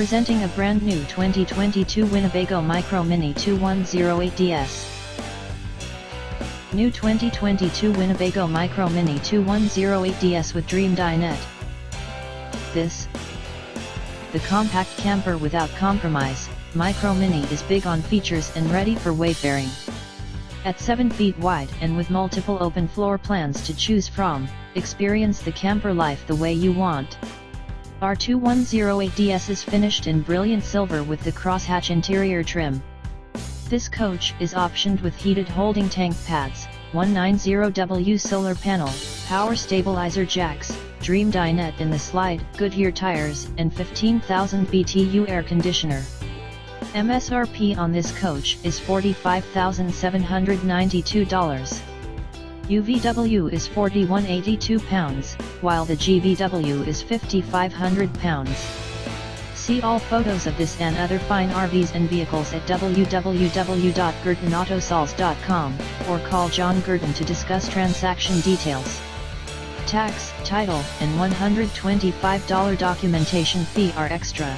Presenting a brand new 2022 Winnebago Micro Mini 2108DS. New 2022 Winnebago Micro Mini 2108DS with Dream Dinette. The compact camper without compromise, Micro Mini is big on features and ready for wayfaring. At 7 feet wide and with multiple open floor plans to choose from, experience the camper life the way you want. Our 2108DS is finished in brilliant silver with the crosshatch interior trim. This coach is optioned with heated holding tank pads, 190W solar panel, power stabilizer jacks, Dream Dinette in the slide, Goodyear tires, and 15,000 BTU air conditioner. MSRP on this coach is $45,792. UVW is 4,182 pounds, while the GVW is 5,500 pounds. See all photos of this and other fine RVs and vehicles at www.gurdonautosols.com, or call John Gurdon to discuss transaction details. Tax, title, and $125 documentation fee are extra.